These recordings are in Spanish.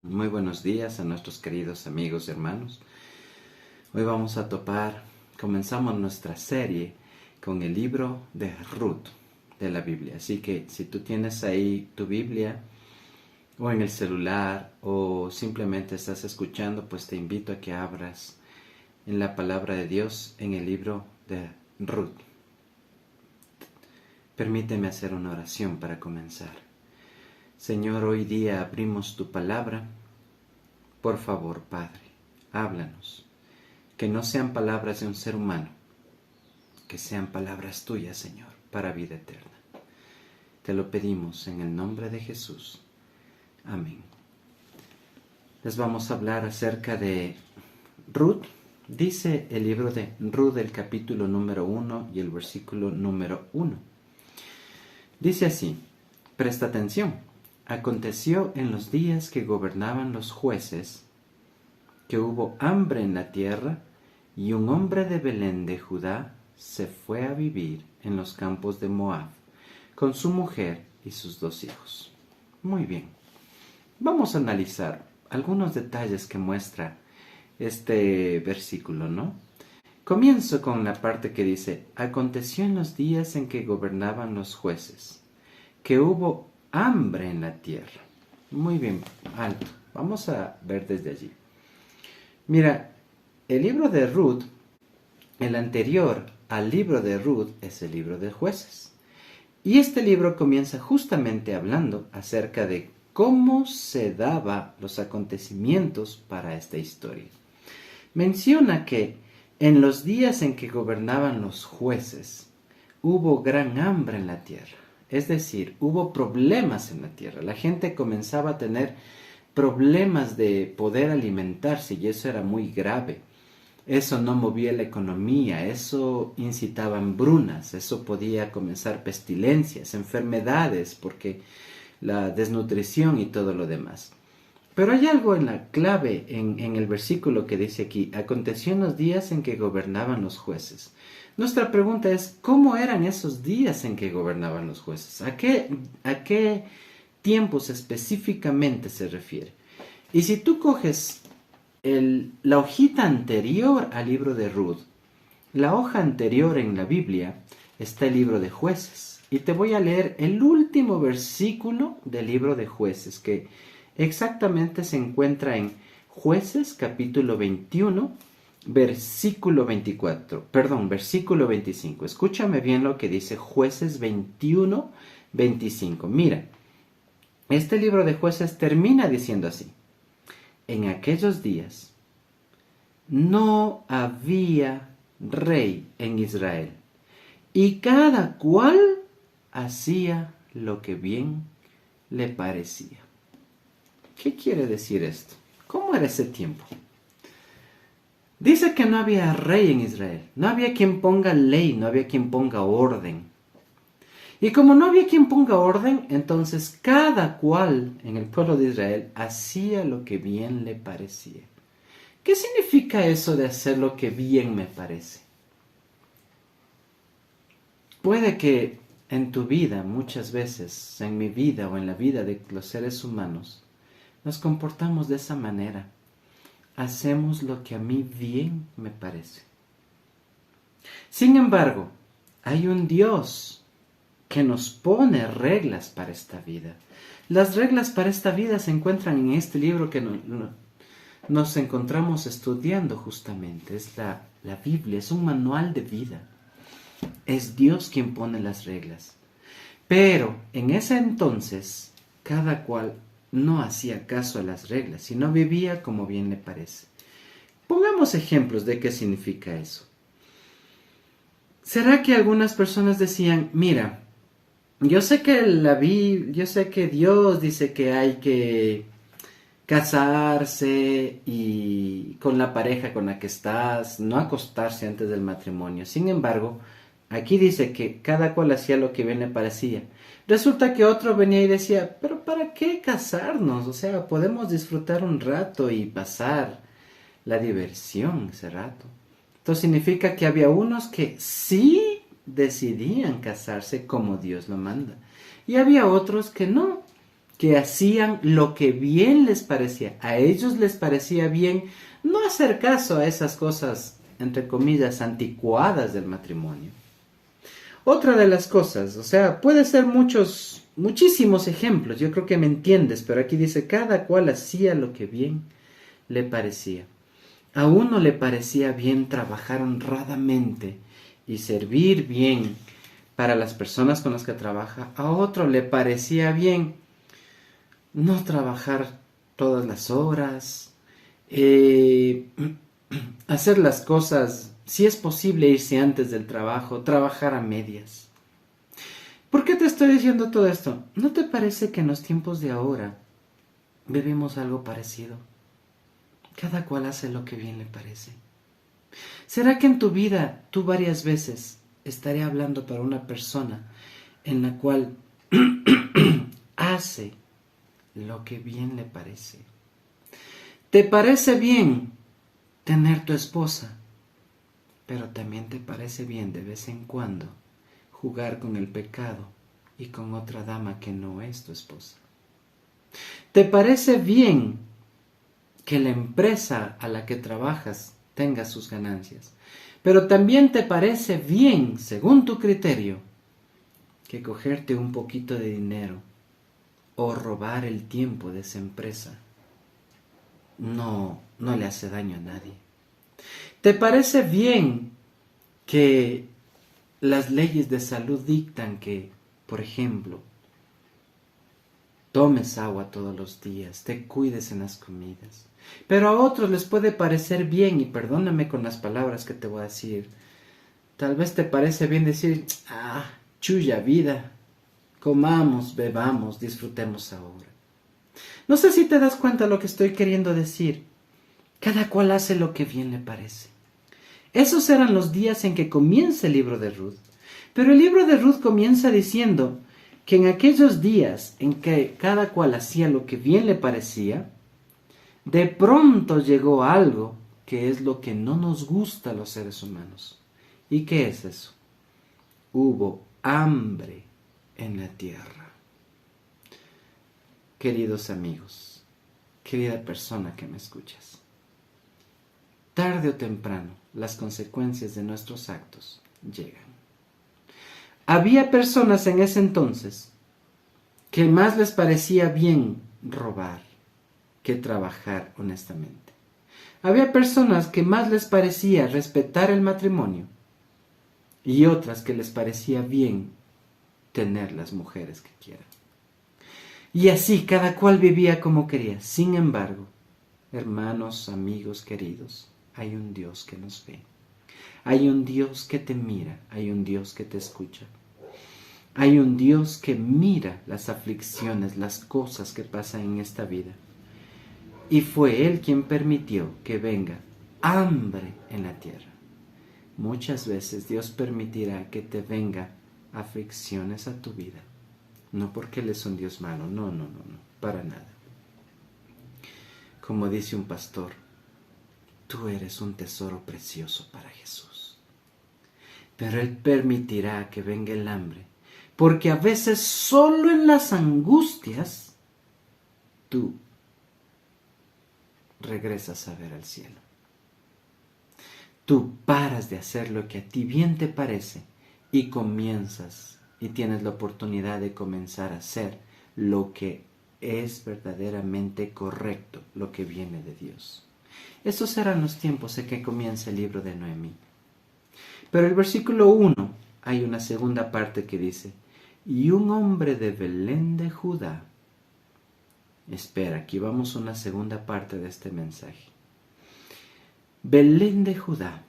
Muy buenos días a nuestros queridos amigos y hermanos. Hoy vamos a comenzamos nuestra serie con el libro de Ruth de la Biblia. Así que si tú tienes ahí tu Biblia o en el celular o simplemente estás escuchando, pues te invito a que abras en la palabra de Dios en el libro de Ruth. Permíteme hacer una oración para comenzar. Señor, hoy día abrimos tu palabra. Por favor, Padre, háblanos. Que no sean palabras de un ser humano, que sean palabras tuyas, Señor, para vida eterna. Te lo pedimos en el nombre de Jesús. Amén. Les vamos a hablar acerca de Ruth. Dice el libro de Ruth, el capítulo número 1 y el versículo número 1. Dice así, presta atención. Aconteció en los días que gobernaban los jueces, que hubo hambre en la tierra, y un hombre de Belén de Judá se fue a vivir en los campos de Moab, con su mujer y sus 2 hijos. Muy bien, vamos a analizar algunos detalles que muestra este versículo, ¿no? Comienzo con la parte que dice, aconteció en los días en que gobernaban los jueces, que hubo hambre en la tierra. Muy bien, alto. Vamos a ver desde allí. Mira, el libro de Ruth, el anterior al libro de Ruth es el libro de jueces. Y este libro comienza justamente hablando acerca de cómo se daban los acontecimientos para esta historia. Menciona que en los días en que gobernaban los jueces, hubo gran hambre en la tierra. Es decir, hubo problemas en la tierra. La gente comenzaba a tener problemas de poder alimentarse y eso era muy grave. Eso no movía la economía, eso incitaba hambrunas, eso podía comenzar pestilencias, enfermedades, porque la desnutrición y todo lo demás. Pero hay algo en la clave en el versículo que dice aquí, aconteció en los días en que gobernaban los jueces. Nuestra pregunta es, ¿cómo eran esos días en que gobernaban los jueces? ¿A qué tiempos específicamente se refiere? Y si tú coges la hojita anterior al libro de Ruth, la hoja anterior en la Biblia, está el libro de jueces. Y te voy a leer el último versículo del libro de jueces, que exactamente se encuentra en Jueces capítulo 21, versículo 25. Escúchame bien lo que dice Jueces 21, 25. Mira, este libro de Jueces termina diciendo así. En aquellos días no había rey en Israel, y cada cual hacía lo que bien le parecía. ¿Qué quiere decir esto? ¿Cómo era ese tiempo? Dice que no había rey en Israel, no había quien ponga ley, no había quien ponga orden. Y como no había quien ponga orden, entonces cada cual en el pueblo de Israel hacía lo que bien le parecía. ¿Qué significa eso de hacer lo que bien me parece? Puede que en tu vida, muchas veces, en mi vida o en la vida de los seres humanos, nos comportamos de esa manera. Hacemos lo que a mí bien me parece. Sin embargo, hay un Dios que nos pone reglas para esta vida. Las reglas para esta vida se encuentran en este libro que nos encontramos estudiando justamente. Es la Biblia, es un manual de vida. Es Dios quien pone las reglas. Pero en ese entonces, cada cual no hacía caso a las reglas, sino vivía como bien le parece. Pongamos ejemplos de qué significa eso. ¿Será que algunas personas decían, mira, yo sé que Dios dice que hay que casarse y con la pareja con la que estás, no acostarse antes del matrimonio. Sin embargo, aquí dice que cada cual hacía lo que bien le parecía. Resulta que otro venía y decía, pero ¿para qué casarnos? O sea, podemos disfrutar un rato y pasar la diversión ese rato. Esto significa que había unos que sí decidían casarse como Dios lo manda. Y había otros que no, que hacían lo que bien les parecía. A ellos les parecía bien no hacer caso a esas cosas, entre comillas, anticuadas del matrimonio. Otra de las cosas, o sea, puede ser muchísimos ejemplos, yo creo que me entiendes, pero aquí dice, cada cual hacía lo que bien le parecía. A uno le parecía bien trabajar honradamente y servir bien para las personas con las que trabaja. A otro le parecía bien no trabajar todas las horas, hacer las cosas, si es posible irse antes del trabajo, trabajar a medias. ¿Por qué te estoy diciendo todo esto? ¿No te parece que en los tiempos de ahora vivimos algo parecido? Cada cual hace lo que bien le parece. ¿Será que en tu vida tú varias veces estaré hablando para una persona en la cual hace lo que bien le parece? ¿Te parece bien tener tu esposa? Pero también te parece bien de vez en cuando jugar con el pecado y con otra dama que no es tu esposa. ¿Te parece bien que la empresa a la que trabajas tenga sus ganancias? Pero también te parece bien, según tu criterio, que cogerte un poquito de dinero o robar el tiempo de esa empresa no le hace daño a nadie. ¿Te parece bien que las leyes de salud dictan que, por ejemplo, tomes agua todos los días, te cuides en las comidas? Pero a otros les puede parecer bien, y perdóname con las palabras que te voy a decir, tal vez te parece bien decir, chulla vida, comamos, bebamos, disfrutemos ahora. No sé si te das cuenta de lo que estoy queriendo decir. Cada cual hace lo que bien le parece. Esos eran los días en que comienza el libro de Ruth. Pero el libro de Ruth comienza diciendo que en aquellos días en que cada cual hacía lo que bien le parecía, de pronto llegó algo que es lo que no nos gusta a los seres humanos. ¿Y qué es eso? Hubo hambre en la tierra. Queridos amigos, querida persona que me escuchas, tarde o temprano las consecuencias de nuestros actos llegan. Había personas en ese entonces que más les parecía bien robar que trabajar honestamente. Había personas que más les parecía respetar el matrimonio y otras que les parecía bien tener las mujeres que quieran. Y así cada cual vivía como quería. Sin embargo, hermanos, amigos queridos, hay un Dios que nos ve. Hay un Dios que te mira, hay un Dios que te escucha. Hay un Dios que mira las aflicciones, las cosas que pasan en esta vida. Y fue Él quien permitió que venga hambre en la tierra. Muchas veces Dios permitirá que te venga aflicciones a tu vida. No porque Él es un Dios malo, no, para nada. Como dice un pastor, tú eres un tesoro precioso para Jesús. Pero Él permitirá que venga el hambre, porque a veces solo en las angustias tú regresas a ver al cielo. Tú paras de hacer lo que a ti bien te parece y comienzas y tienes la oportunidad de comenzar a hacer lo que es verdaderamente correcto, lo que viene de Dios. Esos eran los tiempos en que comienza el libro de Noemí. Pero el versículo 1 hay una segunda parte que dice, y un hombre de Belén de Judá. Espera, aquí vamos a una segunda parte de este mensaje. Belén de Judá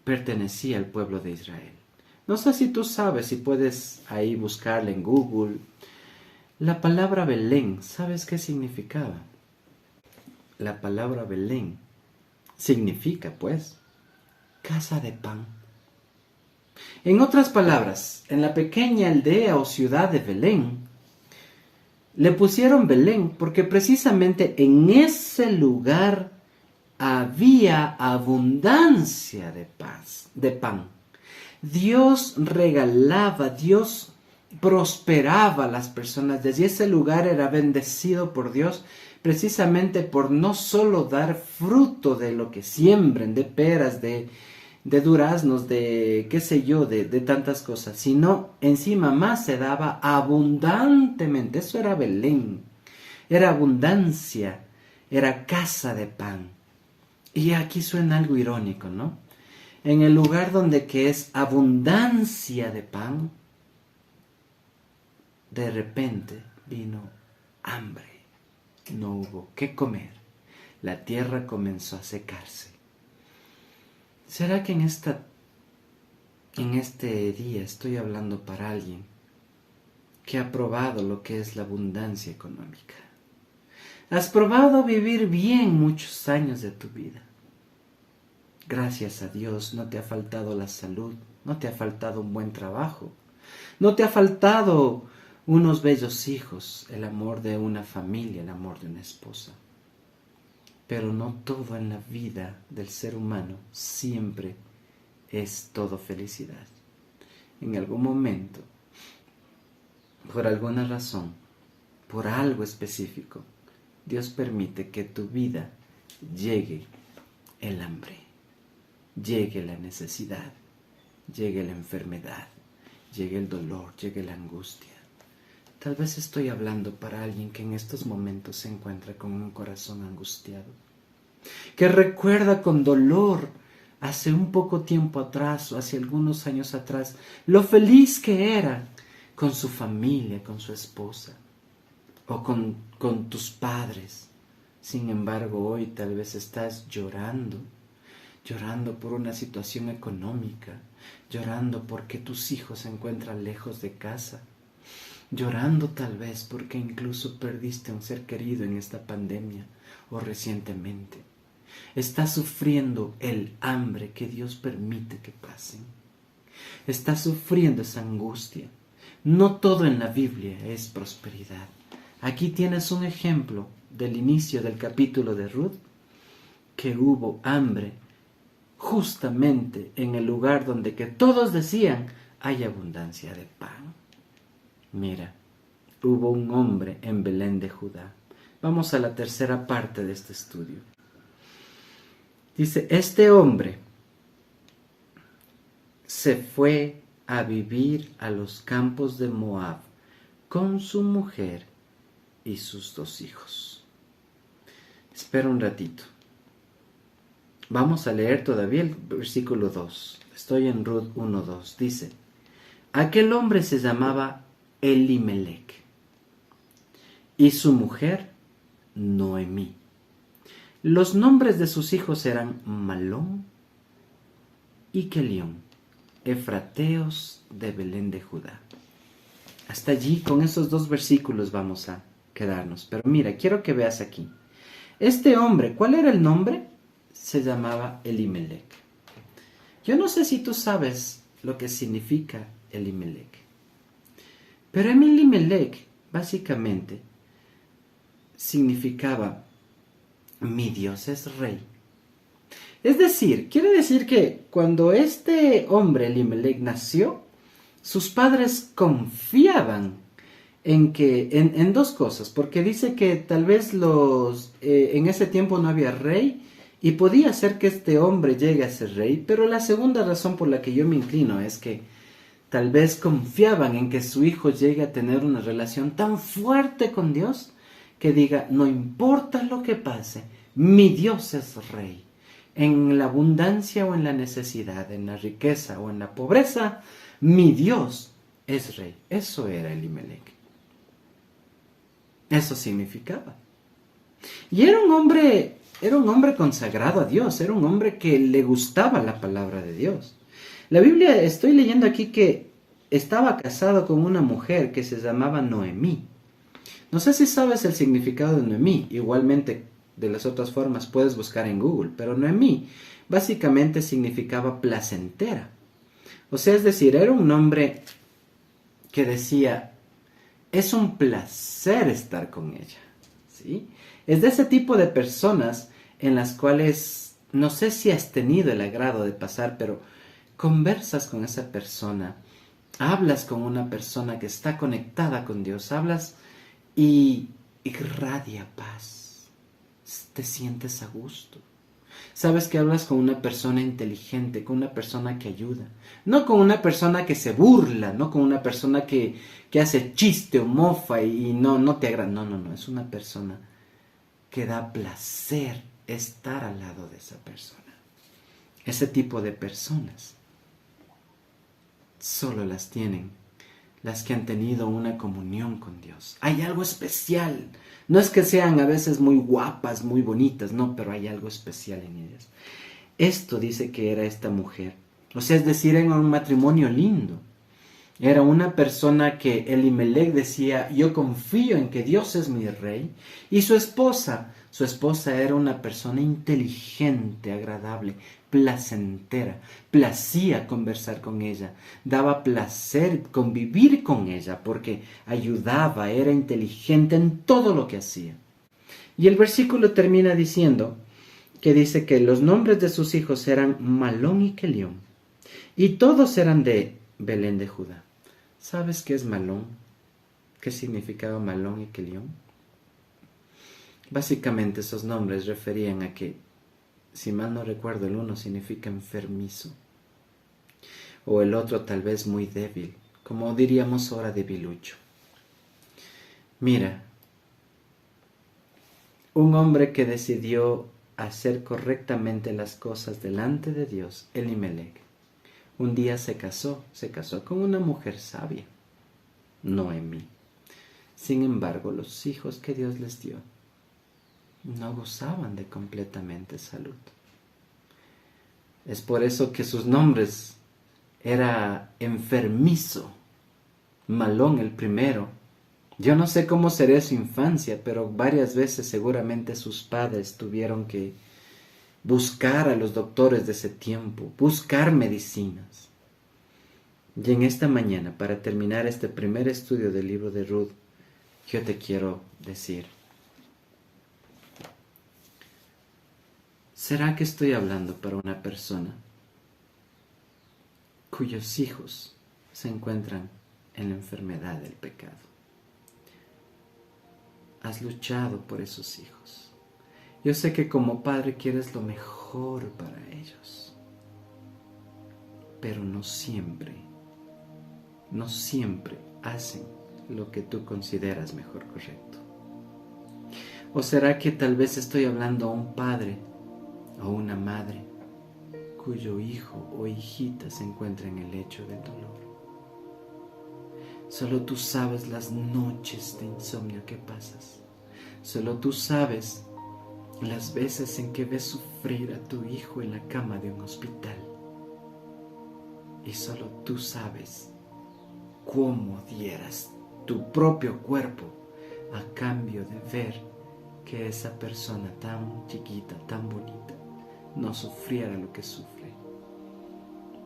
pertenecía al pueblo de Israel. No sé si tú sabes, si puedes ahí buscarla en Google. La palabra Belén, ¿sabes qué significaba? La palabra Belén significa, pues, casa de pan. En otras palabras, en la pequeña aldea o ciudad de Belén, le pusieron Belén porque precisamente en ese lugar había abundancia de pan. Dios regalaba, Dios prosperaba a las personas. Desde ese lugar era bendecido por Dios, precisamente por no solo dar fruto de lo que siembren, de peras, de duraznos, de qué sé yo, de tantas cosas, sino encima más se daba abundantemente. Eso era Belén, era abundancia, era casa de pan. Y aquí suena algo irónico, ¿no? En el lugar donde que es abundancia de pan, de repente vino hambre. No hubo qué comer. La tierra comenzó a secarse. ¿Será que en este día estoy hablando para alguien que ha probado lo que es la abundancia económica? Has probado vivir bien muchos años de tu vida. Gracias a Dios no te ha faltado la salud, no te ha faltado un buen trabajo, no te ha faltado unos bellos hijos, el amor de una familia, el amor de una esposa. Pero no todo en la vida del ser humano siempre es todo felicidad. En algún momento, por alguna razón, por algo específico, Dios permite que tu vida llegue el hambre, llegue la necesidad, llegue la enfermedad, llegue el dolor, llegue la angustia. Tal vez estoy hablando para alguien que en estos momentos se encuentra con un corazón angustiado, que recuerda con dolor hace un poco tiempo atrás o hace algunos años atrás lo feliz que era con su familia, con su esposa o con tus padres. Sin embargo, hoy tal vez estás llorando por una situación económica, llorando porque tus hijos se encuentran lejos de casa, llorando tal vez porque incluso perdiste a un ser querido en esta pandemia o recientemente. Estás sufriendo el hambre que Dios permite que pasen. Estás sufriendo esa angustia. No todo en la Biblia es prosperidad. Aquí tienes un ejemplo del inicio del capítulo de Ruth, que hubo hambre justamente en el lugar donde que todos decían hay abundancia de pan. Mira, hubo un hombre en Belén de Judá. Vamos a la tercera parte de este estudio. Dice, este hombre se fue a vivir a los campos de Moab con su mujer y sus 2 hijos. Espera un ratito. Vamos a leer todavía el versículo 2. Estoy en Ruth 1:2. Dice, aquel hombre se llamaba Elimelec y su mujer Noemí. Los nombres de sus hijos eran Malón y Kelión, efrateos de Belén de Judá. Hasta allí, con esos 2 versículos vamos a quedarnos. Pero mira, quiero que veas aquí. Este hombre, ¿cuál era el nombre? Se llamaba Elimelec. Yo no sé si tú sabes lo que significa Elimelec. Pero Elimelec, básicamente, significaba mi Dios es rey. Es decir, quiere decir que cuando este hombre, Elimelec, nació, sus padres confiaban en 2 cosas, porque dice que tal vez en ese tiempo no había rey y podía ser que este hombre llegue a ser rey, pero la segunda razón por la que yo me inclino es que tal vez confiaban en que su hijo llegue a tener una relación tan fuerte con Dios que diga, no importa lo que pase, mi Dios es rey. En la abundancia o en la necesidad, en la riqueza o en la pobreza, mi Dios es rey. Eso era Elimelec. Eso significaba. Y era un hombre consagrado a Dios, era un hombre que le gustaba la palabra de Dios. La Biblia, estoy leyendo aquí que estaba casado con una mujer que se llamaba Noemí. No sé si sabes el significado de Noemí, igualmente de las otras formas puedes buscar en Google, pero Noemí básicamente significaba placentera. O sea, es decir, era un nombre que decía, es un placer estar con ella, ¿sí? Es de ese tipo de personas en las cuales, no sé si has tenido el agrado de pasar, pero conversas con esa persona hablas con una persona que está conectada con Dios, hablas y irradia paz, te sientes a gusto. Sabes que hablas con una persona inteligente, con una persona que ayuda, no con una persona que se burla, no con una persona que hace chiste o mofa y no te agrada. No, es una persona que da placer estar al lado de esa persona. Ese tipo de personas solo las tienen las que han tenido una comunión con Dios. Hay algo especial. No es que sean a veces muy guapas, muy bonitas, no, pero hay algo especial en ellas. Esto dice que era esta mujer. O sea, es decir, era un matrimonio lindo. Era una persona que Elimelech decía, yo confío en que Dios es mi rey. Y su esposa era una persona inteligente, agradable, placentera. Placía conversar con ella, daba placer convivir con ella porque ayudaba, era inteligente en todo lo que hacía. Y el versículo termina diciendo que dice que los nombres de sus hijos eran Malón y Kelión, y todos eran de Belén de Judá. ¿Sabes qué es Malón? ¿Qué significaba Malón y Kelión? Básicamente esos nombres referían a que, si mal no recuerdo, el uno significa enfermizo, o el otro tal vez muy débil, como diríamos ahora debilucho. Mira, un hombre que decidió hacer correctamente las cosas delante de Dios, Elimelech, un día se casó con una mujer sabia, Noemí. Sin embargo, los hijos que Dios les dio no gozaban de completamente salud. Es por eso que sus nombres era enfermizo, Malón el primero. Yo no sé cómo sería su infancia, pero varias veces seguramente sus padres tuvieron que buscar a los doctores de ese tiempo, buscar medicinas. Y en esta mañana, para terminar este primer estudio del libro de Ruth, yo te quiero decir, ¿será que estoy hablando para una persona cuyos hijos se encuentran en la enfermedad del pecado? Has luchado por esos hijos. Yo sé que como padre quieres lo mejor para ellos, pero no siempre hacen lo que tú consideras mejor correcto. ¿O será que tal vez estoy hablando a un padre o una madre cuyo hijo o hijita se encuentra en el lecho del dolor? Solo tú sabes las noches de insomnio que pasas. Solo tú sabes las veces en que ves sufrir a tu hijo en la cama de un hospital. Y solo tú sabes cómo dieras tu propio cuerpo a cambio de ver que esa persona tan chiquita, tan bonita, no sufriera lo que sufre.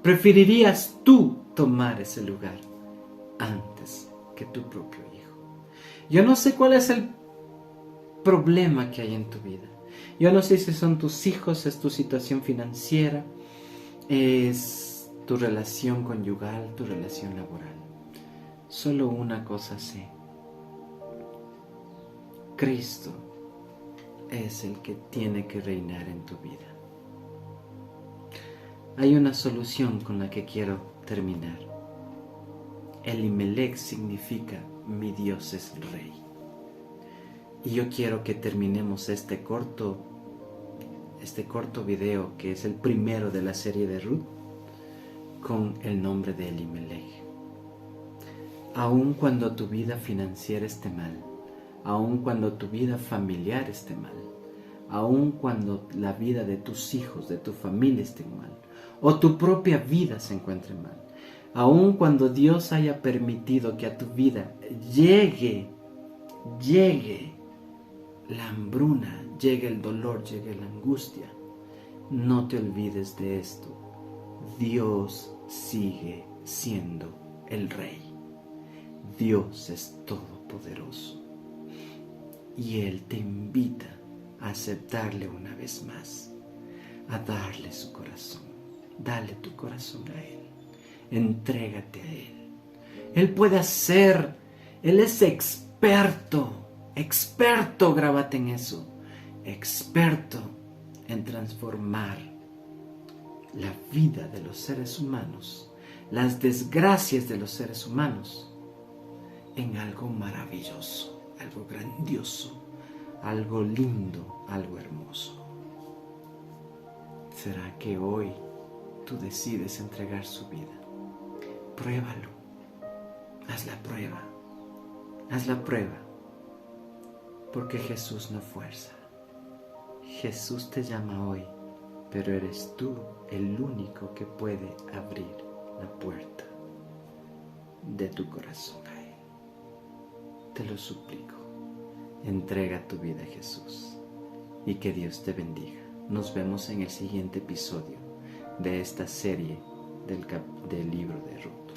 ¿Preferirías tú tomar ese lugar antes que tu propio hijo? Yo no sé cuál es el problema que hay en tu vida. Yo no sé si son tus hijos, es tu situación financiera, es tu relación conyugal, tu relación laboral. Solo una cosa sé. Cristo es el que tiene que reinar en tu vida. Hay una solución con la que quiero terminar. Elimelech significa mi Dios es rey. Y yo quiero que terminemos este corto video, que es el primero de la serie de Ruth, con el nombre de Elimelech. Aun cuando tu vida financiera esté mal, aun cuando tu vida familiar esté mal, aun cuando la vida de tus hijos, de tu familia esté mal, o tu propia vida se encuentre mal, aun cuando Dios haya permitido que a tu vida llegue la hambruna, llegue el dolor, llegue la angustia, no te olvides de esto. Dios sigue siendo el Rey. Dios es todopoderoso. Y Él te invita a aceptarle una vez más, a darle su corazón. Dale tu corazón a Él. Entrégate a Él. Él puede hacer. Él es experto. Experto, grábate en eso. Experto en transformar la vida de los seres humanos, las desgracias de los seres humanos, en algo maravilloso, algo grandioso, algo lindo, algo hermoso. ¿Será que hoy tú decides entregar su vida? Pruébalo. Haz la prueba. Haz la prueba. Porque Jesús no fuerza. Jesús te llama hoy, pero eres tú el único que puede abrir la puerta de tu corazón a Él. Te lo suplico. Entrega tu vida a Jesús y que Dios te bendiga. Nos vemos en el siguiente episodio de esta serie del libro de Ruth.